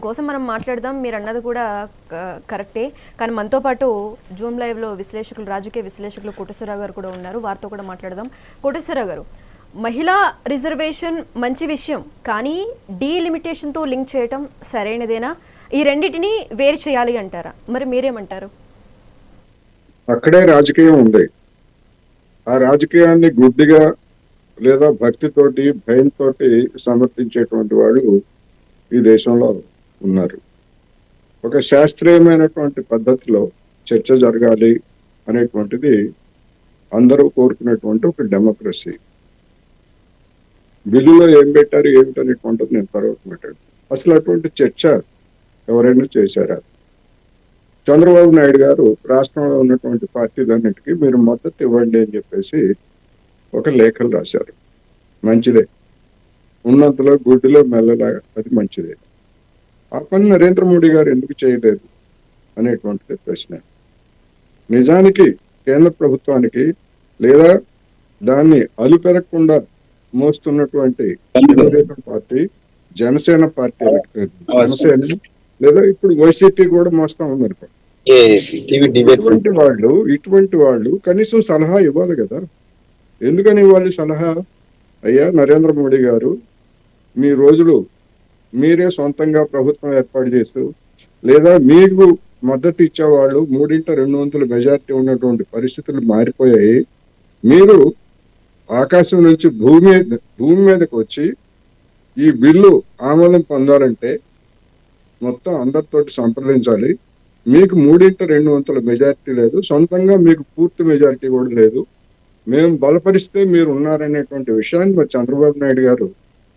కోసం మనం మాట్లాడదాం. మీరు అన్నది కూడా కరెక్టే. కానీ మనతో పాటు జూమ్ లైవ్లో విశ్లేషకులు, రాజకీయ విశ్లేషకులు కోటేశ్వరరావు గారు కూడా ఉన్నారు. వారితో కూడా మాట్లాడదాం. కోటేశ్వరరావు గారు, మహిళా రిజర్వేషన్ మంచి విషయం, కానీ డీలిమిటేషన్తో లింక్ చేయటం సరైనదేనా? ఈ రెండింటిని వేరు చేయాలి అంటారా? మరి మీరేమంటారు? అక్కడే రాజకీయం ఉంది. ఆ రాజకీయాన్ని గుడ్డిగా లేదా భక్తితోటి భయంతో సమర్థించేటువంటి వాడు ఈ దేశంలో ఉన్నారు. ఒక శాస్త్రీయమైనటువంటి పద్ధతిలో చర్చ జరగాలి అనేటువంటిది అందరూ కోరుకునేటువంటి ఒక డెమోక్రసీ. బిల్లులో ఏం పెట్టారు ఏమిటనేటువంటిది నేను తర్వాత మాట్లాడు. అసలు అటువంటి చర్చ ఎవరైనా చేశారా? చంద్రబాబు నాయుడు గారు రాష్ట్రంలో ఉన్నటువంటి పార్టీలన్నిటికీ మీరు మద్దతు ఇవ్వండి అని చెప్పేసి ఒక లేఖలు రాశారు. మంచిదే, ఉన్నంతలో గుడ్డిలో మెల్లలాగా అది మంచిదే. ఆ పని నరేంద్ర మోడీ గారు ఎందుకు చేయలేదు అనేటువంటిది ప్రశ్న. నిజానికి కేంద్ర ప్రభుత్వానికి లేదా దాన్ని అలుపెరగకుండా మోస్తున్నటువంటి తెలుగుదేశం పార్టీ, జనసేన పార్టీ, జనసేన లేదా ఇప్పుడు వైసీపీ కూడా మోస్తా ఉందనుకో. ఇటువంటి వాళ్ళు కనీసం సలహా ఇవ్వాలి కదా. ఎందుకని ఇవ్వాలి సలహా? అయ్యా నరేంద్ర మోడీ గారు, మీ రోజులు మీరే సొంతంగా ప్రభుత్వం ఏర్పాటు చేస్తూ లేదా మీకు మద్దతు ఇచ్చేవాళ్ళు 3/200 మెజారిటీ ఉన్నటువంటి పరిస్థితులు మారిపోయాయి. మీరు ఆకాశం నుంచి భూమి మీదకి వచ్చి ఈ బిల్లు ఆమోదం పొందాలంటే మొత్తం అందరితోటి సంప్రదించాలి. మీకు 3/200 మెజారిటీ లేదు, సొంతంగా మీకు పూర్తి మెజారిటీ కూడా లేదు. మేము బలపరిస్తే మీరు ఉన్నారనేటువంటి విషయాన్ని మరి చంద్రబాబు నాయుడు గారు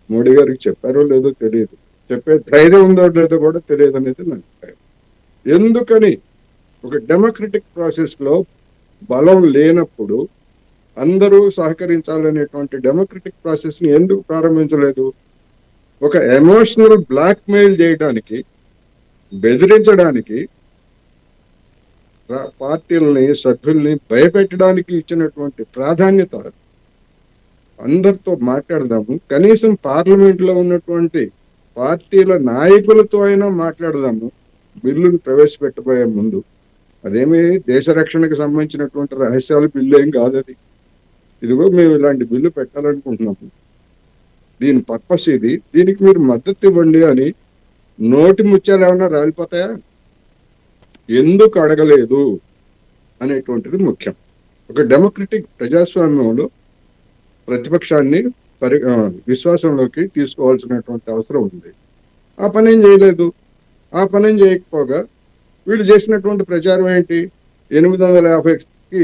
మోడీ గారికి చెప్పారో లేదో తెలియదు. చెప్పే ధైర్యం ఉందో లేదో కూడా తెలియదు అనేది నా అభిప్రాయం. ఎందుకని ఒక డెమోక్రటిక్ ప్రాసెస్ లో బలం లేనప్పుడు అందరూ సహకరించాలనేటువంటి డెమోక్రటిక్ ప్రాసెస్ ని ఎందుకు ప్రారంభించలేదు? ఒక ఎమోషనల్ బ్లాక్ మెయిల్ చేయడానికి, బెదిరించడానికి, పార్టీలని సభ్యుల్ని భయపెట్టడానికి ఇచ్చినటువంటి ప్రాధాన్యత. అందరితో మాట్లాడదాము, కనీసం పార్లమెంట్ లో ఉన్నటువంటి పార్టీల నాయకులతో అయినా మాట్లాడదాము బిల్లును ప్రవేశపెట్టబోయే ముందు. అదేమి దేశ రక్షణకు సంబంధించినటువంటి రహస్యాల బిల్లు ఏం కాదు అది. ఇదిగో మేము ఇలాంటి బిల్లు పెట్టాలనుకుంటున్నాము, దీని పర్పస్ ఇది, దీనికి మీరు మద్దతు ఇవ్వండి అని నోటి ముత్యాలు ఏమన్నా రాలిపోతాయా? ఎందుకు అడగలేదు అనేటువంటిది ముఖ్యం. ఒక డెమోక్రటిక్ ప్రజాస్వామ్యంలో ప్రతిపక్షాన్ని విశ్వాసంలోకి తీసుకోవాల్సినటువంటి అవసరం ఉంది. ఆ పని ఏం చేయలేదు. ఆ పని ఏం చేయకపోగా వీళ్ళు చేసినటువంటి ప్రచారం ఏంటి? 850కి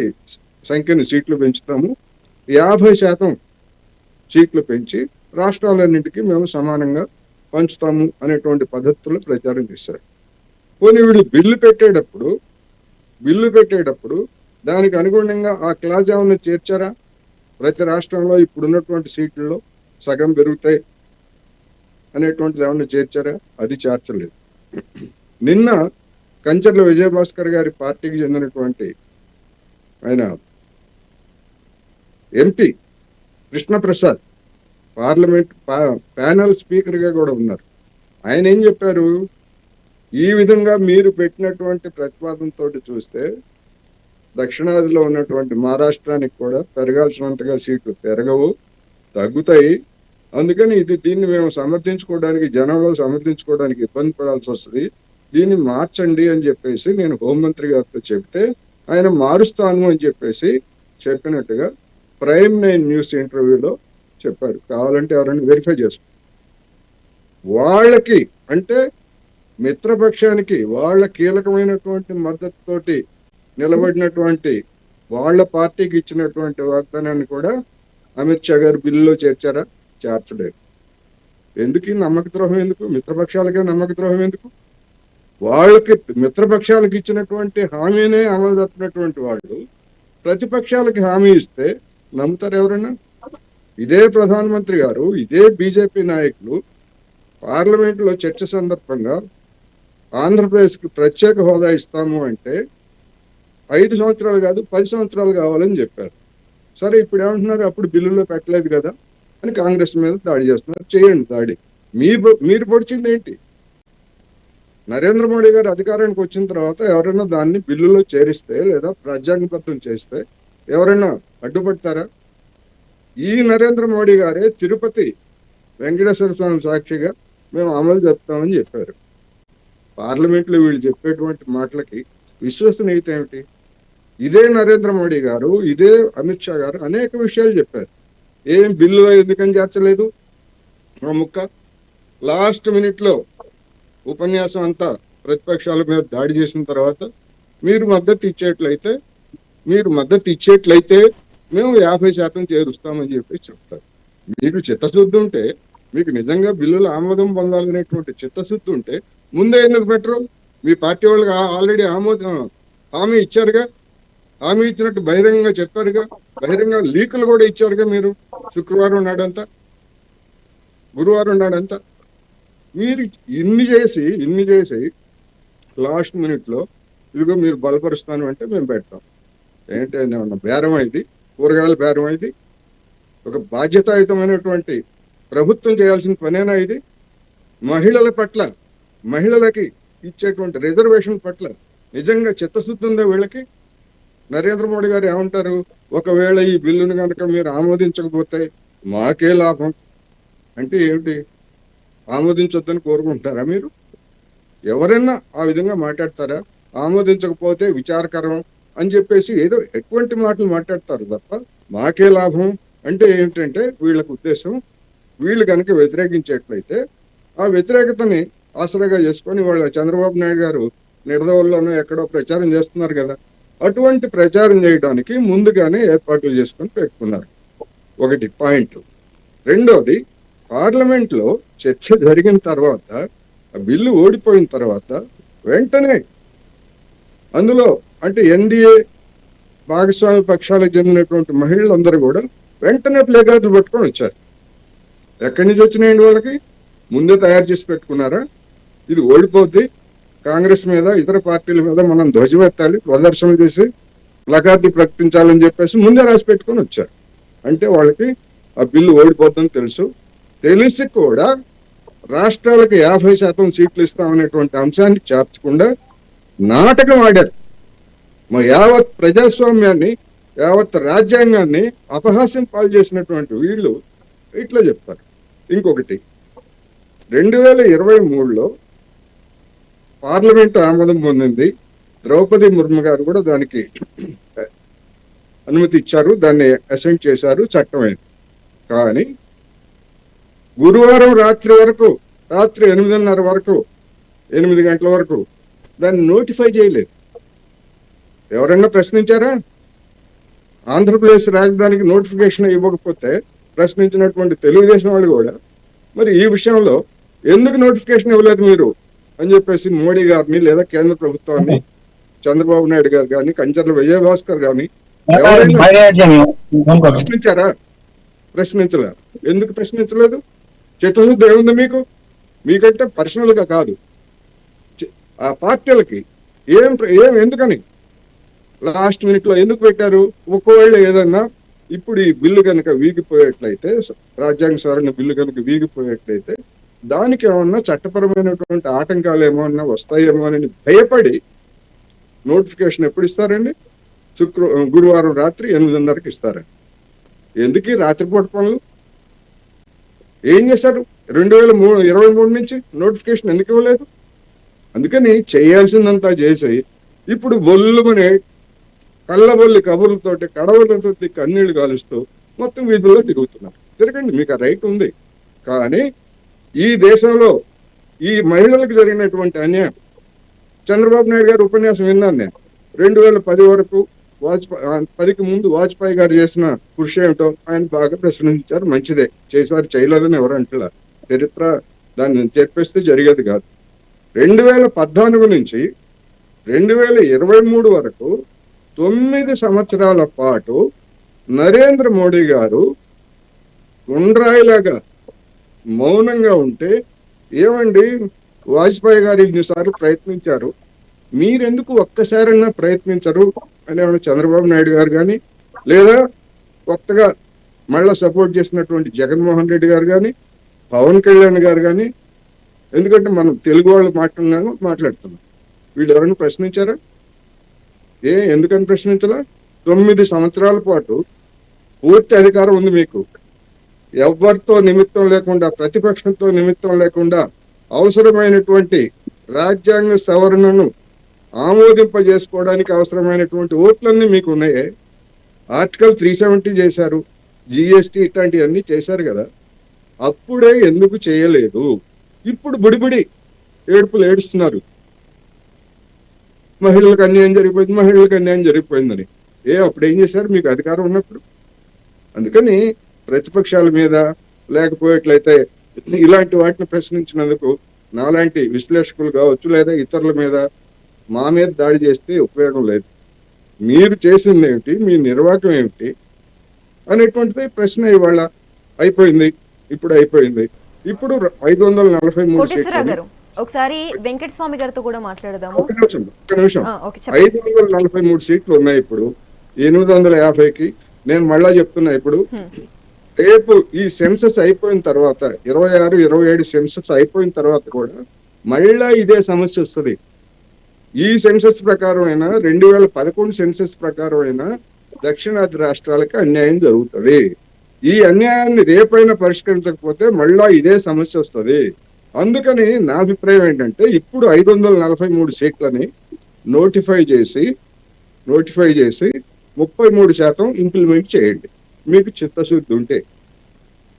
సంఖ్యను సీట్లు పెంచుతాము, 50% సీట్లు పెంచి రాష్ట్రాలన్నింటికీ మేము సమానంగా పంచుతాము అనేటువంటి పద్ధతుల్లో ప్రచారం చేశారు. పోనీ వీళ్ళు బిల్లు పెట్టేటప్పుడు దానికి అనుగుణంగా ఆ క్లాజ్ ఏమన్నా చేర్చారా? ప్రతి రాష్ట్రంలో ఇప్పుడున్నటువంటి సీట్లలో సగం పెరుగుతాయి అనేటువంటిది ఏమన్నా చేర్చారా? అది చేర్చలేదు. నిన్న కంచర్ల విజయభాస్కర్ గారి పార్టీకి చెందినటువంటి ఆయన ఎంపీ కృష్ణప్రసాద్ పార్లమెంట్ ప్యానల్ స్పీకర్గా కూడా ఉన్నారు. ఆయన ఏం చెప్పారు? ఈ విధంగా మీరు పెట్టినటువంటి ప్రతిపాదనతో చూస్తే దక్షిణాదిలో ఉన్నటువంటి మహారాష్ట్రానికి కూడా పెరగాల్సినంతగా సీట్లు పెరగవు, తగ్గుతాయి. అందుకని దీన్ని మేము జనంలో సమర్థించుకోవడానికి ఇబ్బంది పడాల్సి వస్తుంది, దీన్ని మార్చండి అని చెప్పేసి నేను హోంమంత్రి గారితో చెప్తే ఆయన మారుస్తాను అని చెప్పేసి చెప్పినట్టుగా ప్రైమ్9 న్యూస్ ఇంటర్వ్యూలో చెప్పారు. కావాలంటే ఎవరైనా వెరిఫై చేసుకో. వాళ్ళకి అంటే మిత్రపక్షానికి వాళ్ళ కీలకమైనటువంటి మద్దతుతోటి నిలబడినటువంటి వాళ్ళ పార్టీకి ఇచ్చినటువంటి వాగ్దానాన్ని కూడా అమిత్ షా గారు బిల్లులో చేర్చారా? చేర్చలేదు. ఎందుకు నమ్మక ద్రోహం? ఎందుకు మిత్రపక్షాలకే నమ్మక ద్రోహం ఎందుకు? వాళ్ళకి మిత్రపక్షాలకు ఇచ్చినటువంటి హామీనే అమలు జరిపినటువంటి వాళ్ళు ప్రతిపక్షాలకి హామీ ఇస్తే నమ్ముతారు ఎవరైనా? ఇదే ప్రధానమంత్రి గారు, ఇదే బీజేపీ నాయకులు పార్లమెంట్లో చర్చ సందర్భంగా ఆంధ్రప్రదేశ్కి ప్రత్యేక హోదా ఇస్తాము అంటే 5 సంవత్సరాలు కాదు 10 సంవత్సరాలు కావాలని చెప్పారు. సరే, ఇప్పుడు ఏమంటున్నారు? అప్పుడు బిల్లులో పెట్టలేదు కదా అని కాంగ్రెస్ మీద దాడి చేస్తున్నారు. చేయండి దాడి. మీరు పొడిచింది ఏంటి? నరేంద్ర మోడీ గారు అధికారానికి వచ్చిన తర్వాత ఎవరైనా దాన్ని బిల్లులో చేరిస్తే లేదా రాజ్యాంగబద్ధం చేస్తే ఎవరైనా అడ్డుపడతారా? ఈ నరేంద్ర మోడీ గారే తిరుపతి వెంకటేశ్వర స్వామి సాక్షిగా మేము అమలు చెప్తామని చెప్పారు. పార్లమెంట్లో వీళ్ళు చెప్పేటువంటి మాటలకి విశ్వసనీయత ఏమిటి? ఇదే నరేంద్ర మోడీ గారు, ఇదే అమిత్ షా గారు అనేక విషయాలు చెప్పారు. ఏం బిల్లులో ఎందుకని చేర్చలేదు ఆ ముక్క? లాస్ట్ మినిట్లో ఉపన్యాసం అంతా ప్రతిపక్షాల మీద దాడి చేసిన తర్వాత మీరు మద్దతు ఇచ్చేట్లయితే మేము 50% చేరుస్తామని చెప్పి చెప్తారు. మీకు చిత్తశుద్ధి ఉంటే, మీకు నిజంగా బిల్లులు ఆమోదం పొందాలనేటువంటి చిత్తశుద్ధి ఉంటే ముందే ఎందుకు పెట్టరు? మీ పార్టీ వాళ్ళకి ఆల్రెడీ హామీ ఇచ్చారుగా, హామీ ఇచ్చినట్టు బహిరంగంగా చెప్పారుగా, బహిరంగ లీకులు కూడా ఇచ్చారుగా. మీరు శుక్రవారం నాడంతా, గురువారం నాడంతా మీరు ఇన్ని చేసి లాస్ట్ మినిట్లో ఇదిగో మీరు బలపరుస్తాను అంటే మేము పెడతాం. ఏంటి బేరం ఇది? కూరగాయల బేరం ఇది? ఒక బాధ్యతాయుతమైనటువంటి ప్రభుత్వం చేయాల్సిన పనేనా ఇది? మహిళల పట్ల, మహిళలకి ఇచ్చేటువంటి రిజర్వేషన్ పట్ల నిజంగా చిత్తశుద్ధి ఉందా వీళ్ళకి? నరేంద్ర మోడీ గారు ఏమంటారు? ఒకవేళ ఈ బిల్లును కనుక మీరు ఆమోదించకపోతే మాకే లాభం అంటే ఏమిటి? ఆమోదించొద్దని కోరుకుంటారా మీరు? ఎవరైనా ఆ విధంగా మాట్లాడతారా? ఆమోదించకపోతే విచారకరం అని చెప్పేసి ఏదో ఎటువంటి మాటలు మాట్లాడతారు తప్ప మాకే లాభం అంటే ఏంటంటే వీళ్ళకు ఉద్దేశం, వీళ్ళు కనుక వ్యతిరేకించేట్లయితే ఆ వ్యతిరేకతని ఆసరాగా చేసుకొని వాళ్ళ చంద్రబాబు నాయుడు గారు నిర్దోల్లోనూ ఎక్కడో ప్రచారం చేస్తున్నారు కదా, అటువంటి ప్రచారం చేయడానికి ముందుగానే ఏర్పాట్లు చేసుకొని పెట్టుకున్నారు. ఒకటి పాయింట్. రెండోది, పార్లమెంట్లో చర్చ జరిగిన తర్వాత, ఆ బిల్లు ఓడిపోయిన తర్వాత వెంటనే అందులో అంటే ఎన్డీఏ భాగస్వామి పక్షాలకు చెందినటువంటి మహిళలందరూ కూడా వెంటనే ప్లే కార్డులు పట్టుకొని వచ్చారు. ఎక్కడి నుంచి వచ్చినాయండి వాళ్ళకి? ముందే తయారు చేసి పెట్టుకున్నారా? ఇది ఓడిపోద్ది, కాంగ్రెస్ మీద ఇతర పార్టీల మీద మనం ధ్వజమెత్తాలి, ప్రదర్శనలు చేసి ప్లకార్డులు ప్రకటించాలని చెప్పేసి ముందే రాసి పెట్టుకొని వచ్చారు. అంటే వాళ్ళకి ఆ బిల్లు ఓడిపోద్దని తెలుసు. తెలిసి కూడా రాష్ట్రాలకు 50% సీట్లు ఇస్తామనేటువంటి అంశాన్ని చేర్చకుండా నాటకం ఆడారు. మా యావత్ ప్రజాస్వామ్యాన్ని, యావత్ రాజ్యాంగాన్ని అపహాస్యం పాలు చేసినటువంటి వీళ్ళు ఇట్లా చెప్తారు. ఇంకొకటి, 2023లో పార్లమెంటు ఆమోదం పొందింది. ద్రౌపది ముర్ము గారు కూడా దానికి అనుమతి ఇచ్చారు, దాన్ని అసెంట్ చేశారు, చట్టమైంది. కానీ గురువారం రాత్రి 8:30 వరకు, 8 గంటల వరకు దాన్ని నోటిఫై చేయలేదు. ఎవరన్నా ప్రశ్నించారా? ఆంధ్రప్రదేశ్ రాజధానికి నోటిఫికేషన్ ఇవ్వకపోతే ప్రశ్నించినటువంటి తెలుగుదేశం వాళ్ళు కూడా మరి ఈ విషయంలో ఎందుకు నోటిఫికేషన్ ఇవ్వలేదు మీరు అని చెప్పేసి మోడీ గారిని లేదా కేంద్ర ప్రభుత్వాన్ని, చంద్రబాబు నాయుడు గారు కానీ, కంచర్ల విజయభాస్కర్ కానీ ఎవరైనా ప్రశ్నించారా? ప్రశ్నించలేరు. ఎందుకు ప్రశ్నించలేదు? చిత్తశుద్ధి ఏముంది మీకు? మీకంటే పర్సనల్గా కాదు, ఆ పార్టీలకి ఎందుకని లాస్ట్ మినిట్లో ఎందుకు పెట్టారు? ఒకవేళ ఏదన్నా ఇప్పుడు ఈ బిల్లు కనుక వీగిపోయేట్లయితే, రాజ్యాంగ సవరణ బిల్లు కనుక వీగిపోయేట్లయితే దానికి ఏమన్నా చట్టపరమైనటువంటి ఆటంకాలు ఏమన్నా వస్తాయేమో అని భయపడి నోటిఫికేషన్ ఎప్పుడు ఇస్తారండి? గురువారం రాత్రి 8:30కి ఇస్తారండి. ఎందుకు రాత్రిపూట పనులు? ఏం చేశారు? 2023 నుంచి నోటిఫికేషన్ ఎందుకు ఇవ్వలేదు? అందుకని చేయాల్సిందంతా చేసి ఇప్పుడు బొల్లుమనే కళ్ళబొల్లి కబుర్లతోటి, కడవలతో కన్నీళ్లు కాలుస్తూ మొత్తం వీధుల్లో తిరుగుతున్నారు. తిరగండి, మీకు ఆ రైట్ ఉంది. కానీ ఈ దేశంలో ఈ మహిళలకు జరిగినటువంటి అన్యాయం, చంద్రబాబు నాయుడు గారు ఉపన్యాసం విన్నాను నేను. 2010 వరకు 10కి ముందు వాజ్పేయి గారు చేసిన కృషి ఏమిటో ఆయన బాగా ప్రశ్నించారు. మంచిదే చేశారు, చేయలేదని ఎవరు అంటారు. చరిత్ర దాన్ని చెప్పేస్తే జరిగేది కాదు. 2014 నుంచి 2023 వరకు 9 సంవత్సరాల పాటు నరేంద్ర మోడీ గారు ఉండ్రాయిలాగా మౌనంగా ఉంటే, ఏమండి వాజ్పేయి గారు ఇన్నిసార్లు ప్రయత్నించారు, మీరెందుకు ఒక్కసారన్నా ప్రయత్నించరు అని చంద్రబాబు నాయుడు గారు కానీ, లేదా కొత్తగా మళ్ళా సపోర్ట్ చేసినటువంటి జగన్మోహన్ రెడ్డి గారు కానీ, పవన్ కళ్యాణ్ గారు కానీ ఎందుకంటే మనం తెలుగు వాళ్ళు మాట్లాడుతున్నాం. వీళ్ళు ఎవరైనా ప్రశ్నించారా? ఎందుకని ప్రశ్నించలా? 9 సంవత్సరాల పాటు పూర్తి అధికారం ఉంది మీకు. ఎవరితో నిమిత్తం లేకుండా, ప్రతిపక్షంతో నిమిత్తం లేకుండా అవసరమైనటువంటి రాజ్యాంగ సవరణను ఆమోదింపజేసుకోవడానికి అవసరమైనటువంటి ఓట్లన్నీ మీకు ఉన్నాయి. ఆర్టికల్ 370 చేశారు, జిఎస్టీ ఇట్లాంటివన్నీ చేశారు కదా. అప్పుడే ఎందుకు చేయలేదు? ఇప్పుడు బుడిబుడి ఏడుపులు ఏడుస్తున్నారు, మహిళలకు అన్యాయం జరిగిపోయిందని. అప్పుడు ఏం చేశారు మీకు అధికారం ఉన్నప్పుడు? అందుకని ప్రతిపక్షాల మీద లేకపోయేట్లయితే ఇలాంటి వాటిని ప్రశ్నించినందుకు నాలాంటి విశ్లేషకులు కావచ్చు లేదా ఇతరుల మీద మా మీద దాడి చేస్తే ఉపయోగం లేదు. మీరు చేసింది ఏమిటి, మీ నిర్వాహకం ఏమిటి అనేటువంటిది ప్రశ్న ఇవాళ అయిపోయింది. ఇప్పుడు 543 కోటేశ్వరరావు గారు ఒకసారి వెంకటస్వామి గారితో కూడా మాట్లాడదాము. ఒక్క నిమిషం. ఓకే, చెప్పండి. 543 సీట్లు ఉన్నాయి ఇప్పుడు 850కి. నేను మళ్ళా చెప్తున్నా, ఇప్పుడు రేపు ఈ సెన్సస్ అయిపోయిన తర్వాత 26, 27 సెన్సస్ అయిపోయిన తర్వాత కూడా మళ్ళా ఇదే సమస్య వస్తుంది. ఈ సెన్సస్ ప్రకారం అయినా 2011 సెన్సస్ ప్రకారం అయినా దక్షిణాది రాష్ట్రాలకి అన్యాయం జరుగుతుంది. ఈ అన్యాయాన్ని రేపైనా పరిష్కరించకపోతే మళ్ళా ఇదే సమస్య వస్తుంది. అందుకని నా అభిప్రాయం ఏంటంటే ఇప్పుడు 543 సీట్లని నోటిఫై చేసి 33% ఇంప్లిమెంట్ చేయండి, మీకు చిత్తశుద్ధి ఉంటే.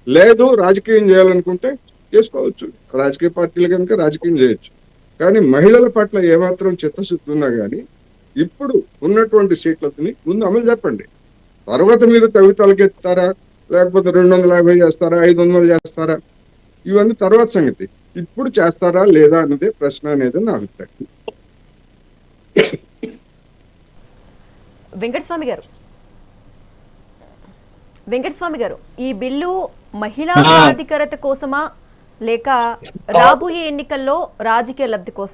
లేదు రాజకీయం చేయాలనుకుంటే చేసుకోవచ్చు, రాజకీయ పార్టీలు కనుక రాజకీయం చేయొచ్చు. కానీ మహిళల పట్ల ఏమాత్రం చిత్తశుద్ధి ఉన్నా కానీ ఇప్పుడు ఉన్నటువంటి సీట్లని ముందు అమలు చెప్పండి. తర్వాత మీరు తలకెత్తారా, లేకపోతే 250 చేస్తారా, 500 చేస్తారా, ఇవన్నీ తర్వాత సంగతి. ఇప్పుడు చేస్తారా లేదా అన్నదే ప్రశ్న అనేది నా అభిప్రాయం. వెంకటస్వామి గారు ఈ బిల్లు మహిళా సాధికారత కోసమా లేక రాబోయే ఎన్నికల్లో రాజకీయ లబ్ధి కోసం